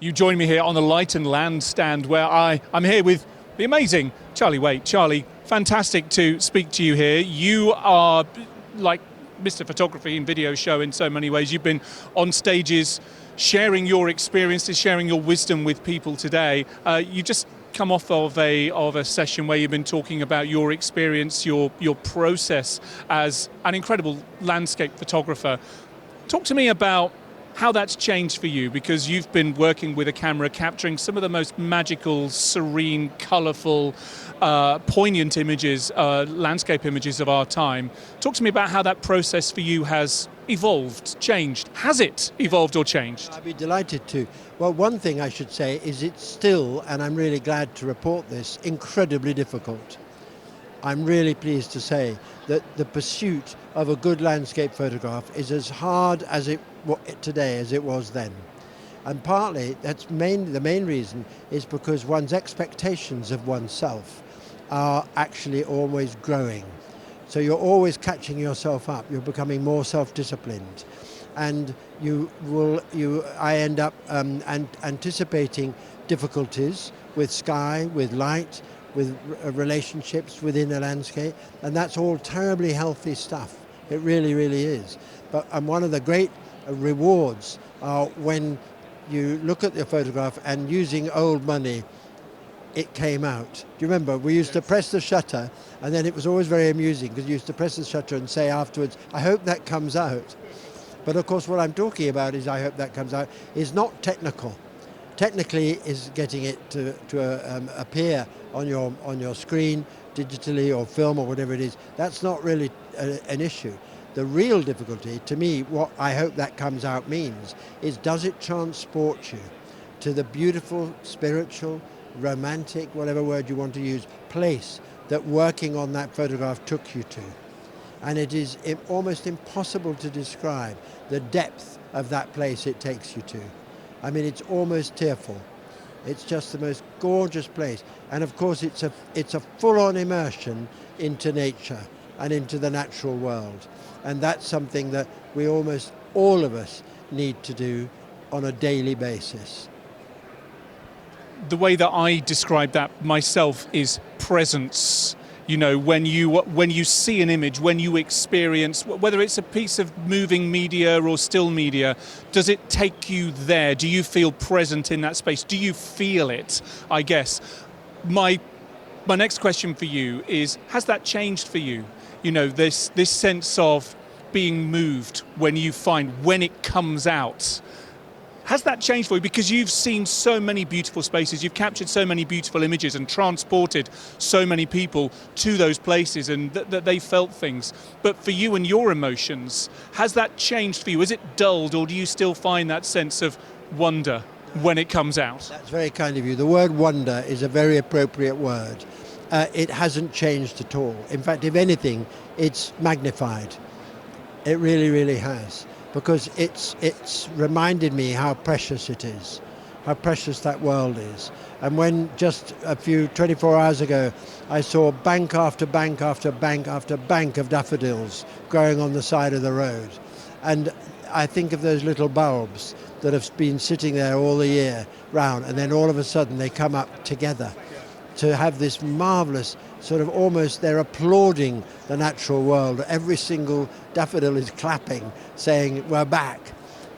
You join me here on the Light and Land stand where I'm here with the amazing Charlie Waite. Charlie, fantastic to speak to you here. You are like Mr. Photography and Video Show in so many ways. You've been on stages sharing your experiences, sharing your wisdom with people today. You just come off of a session where you've been talking about your experience, your process as an incredible landscape photographer. Talk to me about how that's changed for you, because you've been working with a camera capturing some of the most magical, serene, colourful, poignant images, landscape images of our time. Talk to me about how that process for you has evolved, changed. Has it evolved or changed? I'd be delighted to. Well, one thing I should say is it's still, and I'm really glad to report this, incredibly difficult. I'm really pleased to say that the pursuit of a good landscape photograph is as hard as today as it was then. And partly the main reason is because one's expectations of oneself are actually always growing. So you're always catching yourself up, you're becoming more self-disciplined. And I end up anticipating difficulties with sky, with light, with relationships within a landscape, and that's all terribly healthy stuff. It really, really is. But one of the great rewards are when you look at the photograph and using old money, it came out. Do you remember? We used to press the shutter, and then it was always very amusing because you used to press the shutter and say afterwards, I hope that comes out. But of course what I'm talking about is I hope that comes out is not technical. Technically is getting it to appear on your screen, digitally or film or whatever it is. That's not really an issue. The real difficulty, to me, what I hope that comes out means, is does it transport you to the beautiful, spiritual, romantic, whatever word you want to use, place that working on that photograph took you to. And it is almost impossible to describe the depth of that place it takes you to. I mean, it's almost tearful. It's just the most gorgeous place. And of course, it's a full-on immersion into nature and into the natural world. And that's something that we almost all of us need to do on a daily basis. The way that I describe that myself is presence. You know, when you see an image, when you experience, whether it's a piece of moving media or still media, does it take you there? Do you feel present in that space? Do you feel it, I guess? My next question for you is, has that changed for you? You know, this sense of being moved when it comes out. Has that changed for you? Because you've seen so many beautiful spaces, you've captured so many beautiful images and transported so many people to those places and that they felt things. But for you and your emotions, has that changed for you? Is it dulled, or do you still find that sense of wonder when it comes out? That's very kind of you. The word wonder is a very appropriate word. It hasn't changed at all. In fact, if anything, it's magnified. It really, really has. Because it's reminded me how precious it is, how precious that world is. And when just 24 hours ago, I saw bank after bank after bank after bank of daffodils growing on the side of the road. And I think of those little bulbs that have been sitting there all the year round, and then all of a sudden they come up together to have this marvelous sort of almost, they're applauding the natural world. Every single daffodil is clapping, saying, we're back.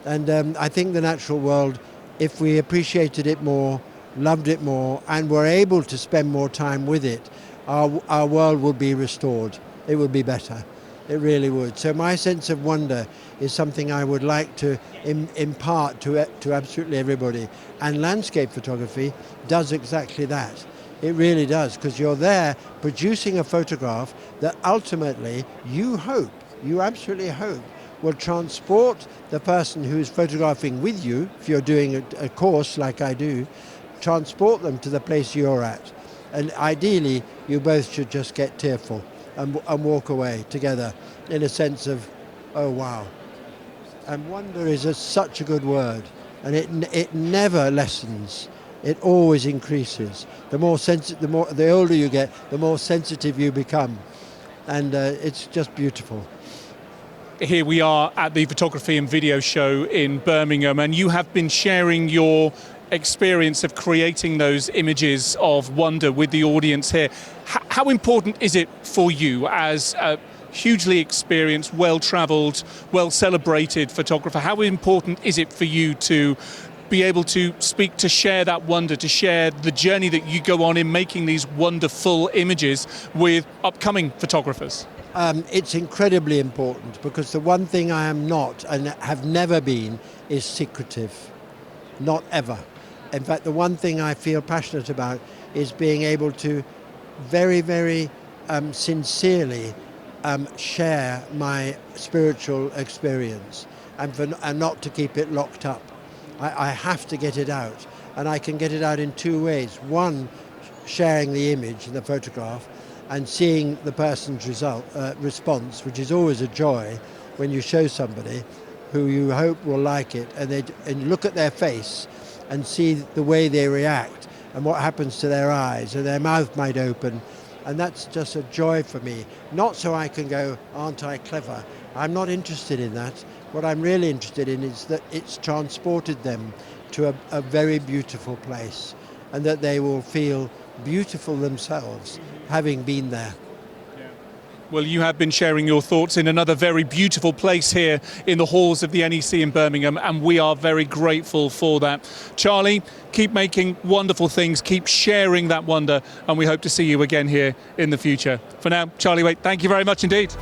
And I think the natural world, if we appreciated it more, loved it more, and were able to spend more time with it, our world would be restored. It would be better. It really would. So my sense of wonder is something I would like to impart to absolutely everybody. And landscape photography does exactly that. It really does, because you're there producing a photograph that ultimately you absolutely hope, will transport the person who's photographing with you, if you're doing a course like I do, transport them to the place you're at. And ideally, you both should just get tearful and walk away together in a sense of, oh wow. And wonder is such a good word, and it never lessens. It always increases. The older you get, the more sensitive you become, and it's just beautiful. Here we are at the Photography and Video Show in Birmingham, and you have been sharing your experience of creating those images of wonder with the audience here. How important is it for you as a hugely experienced, well-travelled, well-celebrated photographer? How important is it for you to be able to speak, to share that wonder, to share the journey that you go on in making these wonderful images with upcoming photographers? It's incredibly important, because the one thing I am not and have never been is secretive. Not ever. In fact, the one thing I feel passionate about is being able to very, very sincerely share my spiritual experience, and not to keep it locked up. I have to get it out, and I can get it out in two ways. One, sharing the image and the photograph and seeing the person's response, which is always a joy when you show somebody who you hope will like it, and look at their face and see the way they react and what happens to their eyes, and their mouth might open, and that's just a joy for me. Not so I can go, aren't I clever? I'm not interested in that. What I'm really interested in is that it's transported them to a very beautiful place, and that they will feel beautiful themselves having been there. Well, you have been sharing your thoughts in another very beautiful place here in the halls of the NEC in Birmingham, and we are very grateful for that. Charlie, keep making wonderful things, keep sharing that wonder, and we hope to see you again here in the future. For now, Charlie Waite, thank you very much indeed.